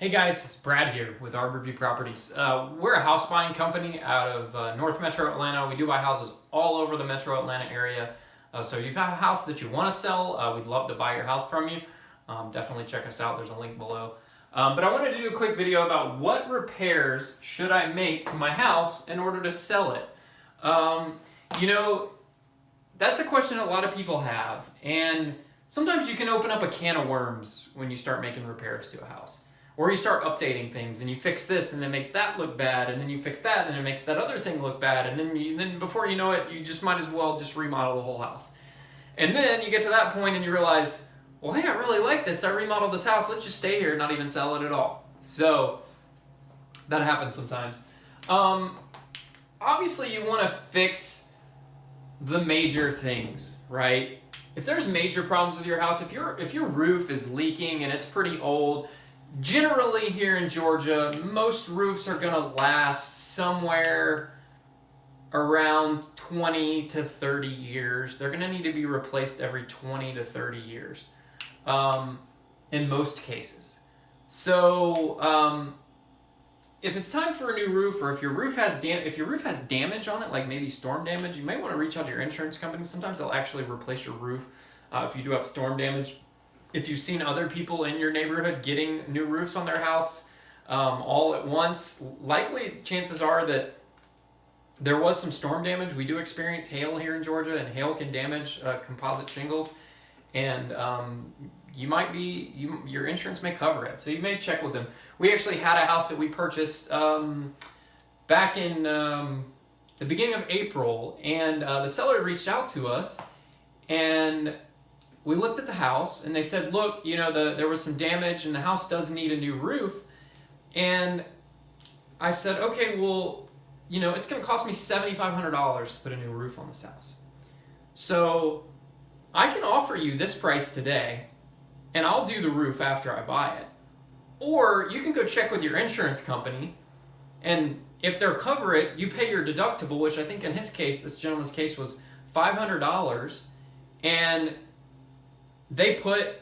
Hey guys, it's Brad here with Arborview Properties. We're a house buying company out of North Metro Atlanta. We do buy houses all over the Metro Atlanta area. So if you have a house that you want to sell, we'd love to buy your house from you. Definitely check us out. There's a link below. But I wanted to do a quick video about what repairs should I make to my house in order to sell it. That's a question a lot of people have. And sometimes you can open up a can of worms when you start making repairs to a house. Or you start updating things and you fix this and it makes that look bad, and then you fix that and it makes that other thing look bad, and then before you know it, you just might as well just remodel the whole house. And then you get to that point and you realize, well, hey, I really like this. I remodeled this house. Let's just stay here and not even sell it at all. So that happens sometimes. Obviously, you want to fix the major things, right? If there's major problems with your house, if your roof is leaking and it's pretty old, generally here in Georgia, most roofs are going to last somewhere around 20 to 30 years. They're going to need to be replaced every 20 to 30 years in most cases. So if it's time for a new roof, or if your roof has damage on it, like maybe storm damage, you may want to reach out to your insurance company. Sometimes they'll actually replace your roof if you do have storm damage. If you've seen other people in your neighborhood getting new roofs on their house all at once, likely chances are that there was some storm damage. We do experience hail here in Georgia, and hail can damage composite shingles, and your insurance may cover it, so you may check with them. We actually had a house that we purchased back in the beginning of April, and the seller reached out to us, and we looked at the house and they said, look, there was some damage and the house does need a new roof. And I said, okay, well, it's going to cost me $7,500 to put a new roof on this house. So I can offer you this price today and I'll do the roof after I buy it. Or you can go check with your insurance company, and if they'll cover it, you pay your deductible, which I think in his case, this gentleman's case, was $500. And they put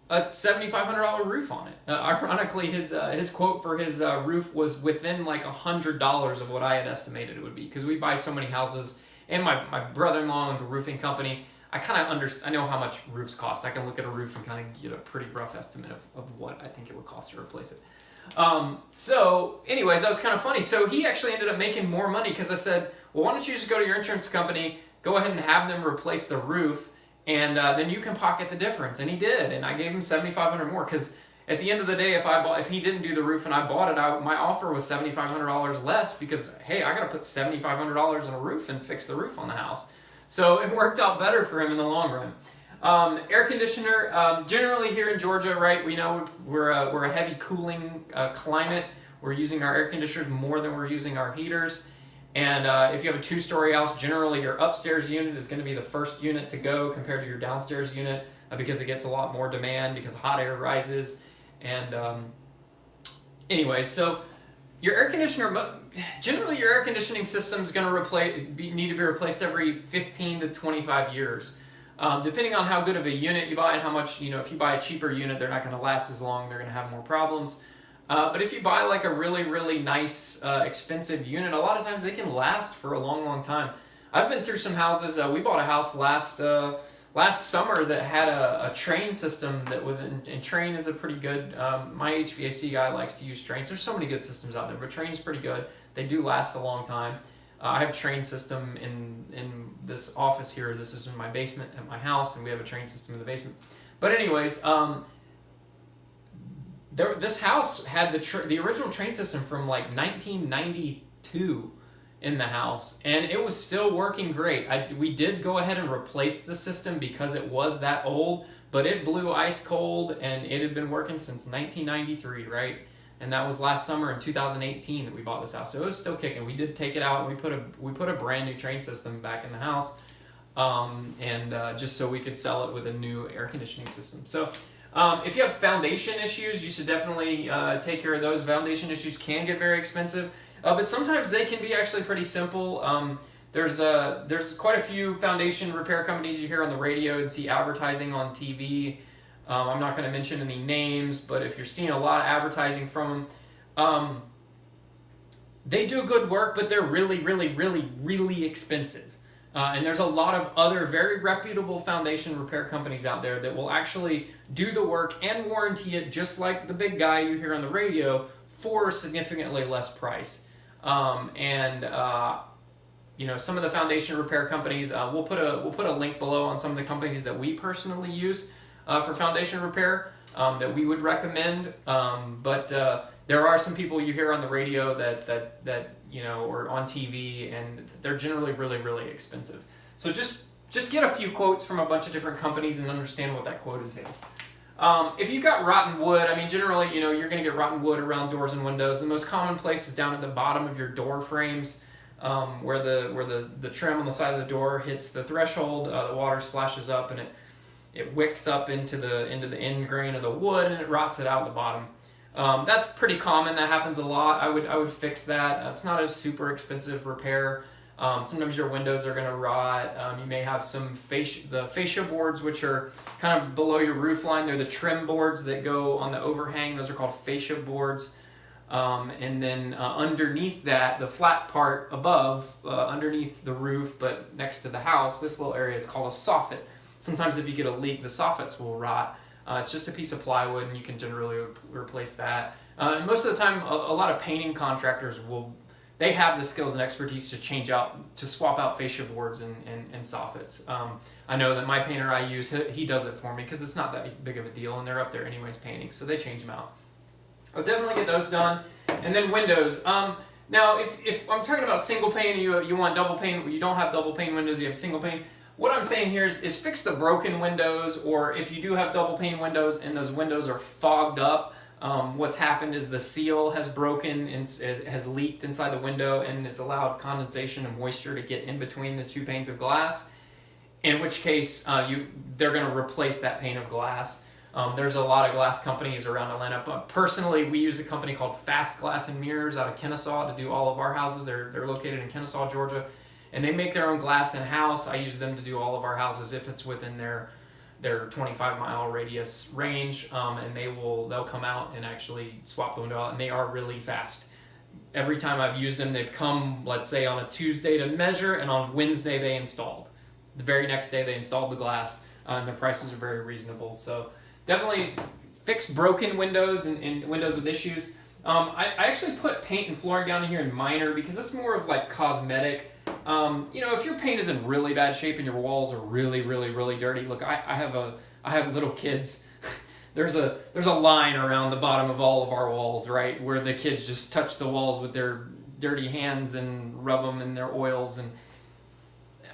a $7,500 roof on it. Ironically, his quote for his roof was within like $100 of what I had estimated it would be, because we buy so many houses, and my brother-in-law owns a roofing company. I know how much roofs cost. I can look at a roof and kind of get a pretty rough estimate of what I think it would cost to replace it. So anyways, that was kind of funny. So he actually ended up making more money, because I said, well, why don't you just go to your insurance company, go ahead and have them replace the roof, and then you can pocket the difference. And he did, and I gave him $7,500 more, because at the end of the day, if he didn't do the roof and I bought it, my offer was $7,500 less, because hey, I got to put $7,500 in a roof and fix the roof on the house. So it worked out better for him in the long run. Air conditioner, generally here in Georgia, right? We know we're a heavy cooling climate. We're using our air conditioners more than we're using our heaters. And if you have a two-story house, generally your upstairs unit is going to be the first unit to go compared to your downstairs unit, because it gets a lot more demand because hot air rises. And anyways, so your air conditioner, generally your air conditioning system is going to need to be replaced every 15 to 25 years. Depending on how good of a unit you buy and how much, if you buy a cheaper unit, they're not going to last as long. They're going to have more problems. But if you buy like a really, really nice, expensive unit, a lot of times they can last for a long, long time. I've been through some houses. We bought a house last summer that had a Train system that was and Train is a pretty good, my HVAC guy likes to use Trains. There's so many good systems out there, but Train is pretty good. They do last a long time. I have a Train system in this office here. This is in my basement at my house, and we have a Train system in the basement. But anyways, this house had the original Train system from like 1992 in the house, and it was still working great. We did go ahead and replace the system because it was that old, but it blew ice cold, and it had been working since 1993, right? And that was last summer in 2018 that we bought this house, so it was still kicking. We did take it out, and we put a brand new Train system back in the house, just so we could sell it with a new air conditioning system. So if you have foundation issues, you should definitely take care of those. Foundation issues can get very expensive, but sometimes they can be actually pretty simple. There's quite a few foundation repair companies you hear on the radio and see advertising on TV. I'm not going to mention any names, but if you're seeing a lot of advertising from them, they do good work, but they're really, really, really, really expensive. And there's a lot of other very reputable foundation repair companies out there that will actually do the work and warranty it just like the big guy you hear on the radio for significantly less price. Some of the foundation repair companies, we'll put a link below on some of the companies that we personally use for foundation repair that we would recommend. But there are some people you hear on the radio that or on TV, and they're generally really, really expensive. So just get a few quotes from a bunch of different companies and understand what that quote entails. If you've got rotten wood, I mean, generally, you're going to get rotten wood around doors and windows. The most common place is down at the bottom of your door frames, where the trim on the side of the door hits the threshold. The water splashes up and it wicks up into the end grain of the wood, and it rots it out the bottom. That's pretty common. That happens a lot. I would fix that. It's not a super expensive repair. Sometimes your windows are going to rot. You may have some fascia boards, which are kind of below your roof line. They're the trim boards that go on the overhang. Those are called fascia boards. And then underneath that, the flat part above, underneath the roof, but next to the house, this little area is called a soffit. Sometimes if you get a leak, the soffits will rot. It's just a piece of plywood, and you can generally replace that. And most of the time, a lot of painting contractors they have the skills and expertise to swap out fascia boards and soffits. I know that my painter I use, he does it for me because it's not that big of a deal, and they're up there anyways painting, so they change them out. I'll definitely get those done. And then windows. Now, if I'm talking about single pane, you want double pane, you don't have double pane windows, you have single pane. What I'm saying here is fix the broken windows, or if you do have double pane windows and those windows are fogged up, what's happened is the seal has broken and has leaked inside the window, and it's allowed condensation and moisture to get in between the two panes of glass, in which case they're going to replace that pane of glass. There's a lot of glass companies around Atlanta, but personally we use a company called Fast Glass and Mirrors out of Kennesaw to do all of our houses. They're located in Kennesaw, Georgia. And they make their own glass in-house. I use them to do all of our houses if it's within their 25-mile radius range, and they'll come out and actually swap the window out, and they are really fast. Every time I've used them, they've come, let's say, on a Tuesday to measure, and on Wednesday they installed. The very next day they installed the glass, and the prices are very reasonable. So definitely fix broken windows and windows with issues. I actually put paint and flooring down in here in minor because that's more of like cosmetic. If your paint is in really bad shape and your walls are really, really, really dirty, look, I have little kids. There's a line around the bottom of all of our walls, right, where the kids just touch the walls with their dirty hands and rub them in their oils, and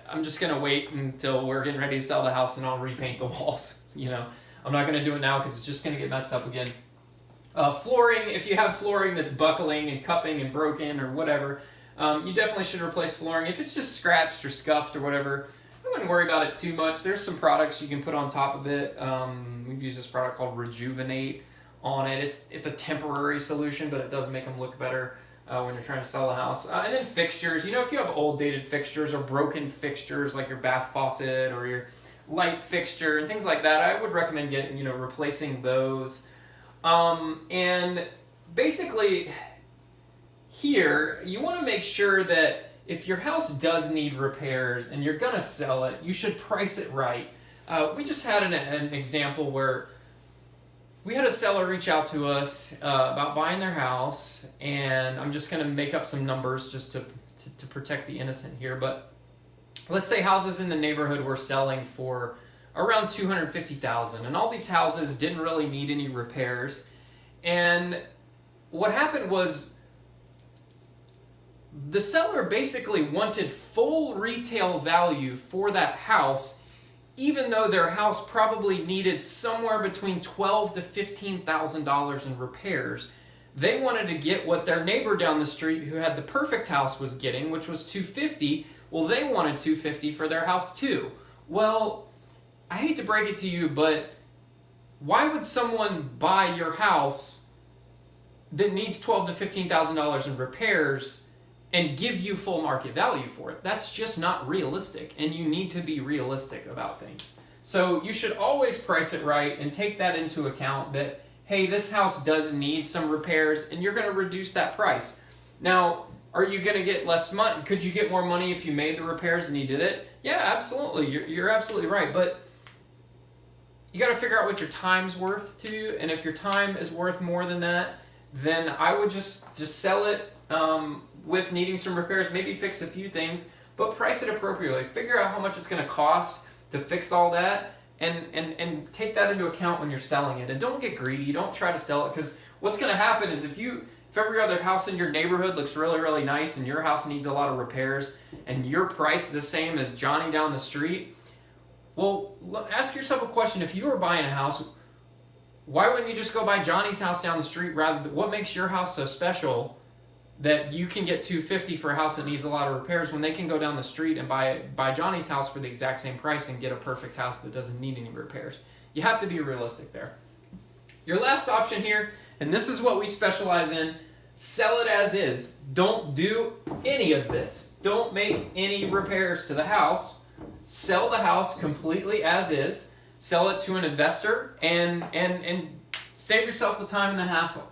I'm just gonna wait until we're getting ready to sell the house and I'll repaint the walls. I'm not gonna do it now because it's just gonna get messed up again. Flooring, if you have flooring that's buckling and cupping and broken or whatever, you definitely should replace flooring. If it's just scratched or scuffed or whatever, I wouldn't worry about it too much. There's some products you can put on top of it. We've used this product called Rejuvenate on it. It's a temporary solution, but it does make them look better when you're trying to sell a house. And then fixtures. If you have old dated fixtures or broken fixtures like your bath faucet or your light fixture and things like that, I would recommend replacing those. And basically here, you want to make sure that if your house does need repairs and you're going to sell it, you should price it right. We just had an example where we had a seller reach out to us about buying their house, and I'm just going to make up some numbers just to protect the innocent here, but let's say houses in the neighborhood were selling for around $250,000, and all these houses didn't really need any repairs. And what happened was the seller basically wanted full retail value for that house, even though their house probably needed somewhere between $12,000 to $15,000 in repairs. They wanted to get what their neighbor down the street who had the perfect house was getting, which was $250,000. Well, they wanted $250,000 for their house too. Well, I hate to break it to you, but why would someone buy your house that needs $12,000 to $15,000 in repairs and give you full market value for it? That's just not realistic, and you need to be realistic about things. So you should always price it right and take that into account that, hey, this house does need some repairs, and you're going to reduce that price. Now, are you going to get less money? Could you get more money if you made the repairs and you did it? Yeah, absolutely. You're absolutely right. But you got to figure out what your time's worth to you, and if your time is worth more than that, then I would just sell it with needing some repairs, maybe fix a few things, but price it appropriately. Figure out how much it's going to cost to fix all that, and take that into account when you're selling it. And don't get greedy. Don't try to sell it, because what's going to happen is if every other house in your neighborhood looks really, really nice and your house needs a lot of repairs and you're priced the same as Johnny down the street, well, ask yourself a question. If you were buying a house, why wouldn't you just go buy Johnny's house down the street rather than what makes your house so special that you can get $250 for a house that needs a lot of repairs when they can go down the street and buy Johnny's house for the exact same price and get a perfect house that doesn't need any repairs? You have to be realistic there. Your last option here, and this is what we specialize in, sell it as is. Don't do any of this. Don't make any repairs to the house. Sell the house completely as is. Sell it to an investor and save yourself the time and the hassle.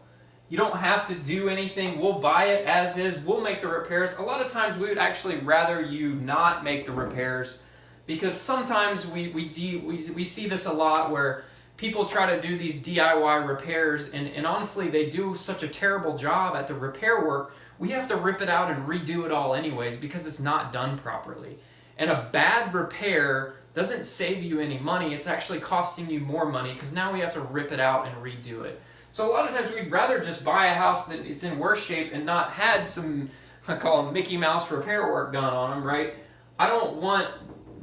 You don't have to do anything. We'll buy it as is. We'll make the repairs. A lot of times we would actually rather you not make the repairs, because sometimes we see this a lot where people try to do these DIY repairs, and honestly they do such a terrible job at the repair work, we have to rip it out and redo it all anyways because it's not done properly. And a bad repair doesn't save you any money. It's actually costing you more money because now we have to rip it out and redo it. So a lot of times we'd rather just buy a house that it's in worse shape and not had some, I call them Mickey Mouse repair work done on them, right? I don't want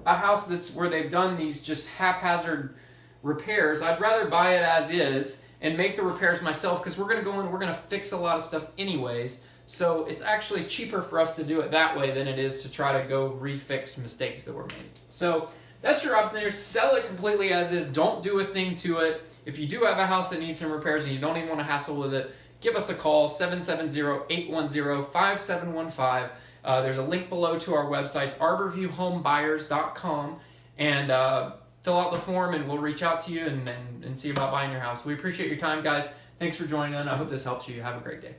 a house that's where they've done these just haphazard repairs. I'd rather buy it as is and make the repairs myself, because we're going to go in and we're going to fix a lot of stuff anyways. So it's actually cheaper for us to do it that way than it is to try to go refix mistakes that were made. So that's your option there. Sell it completely as is. Don't do a thing to it. If you do have a house that needs some repairs and you don't even want to hassle with it, give us a call, 770-810-5715. There's a link below to our websites, arborviewhomebuyers.com, and fill out the form and we'll reach out to you and see about buying your house. We appreciate your time, guys. Thanks for joining in. I hope this helps you. Have a great day.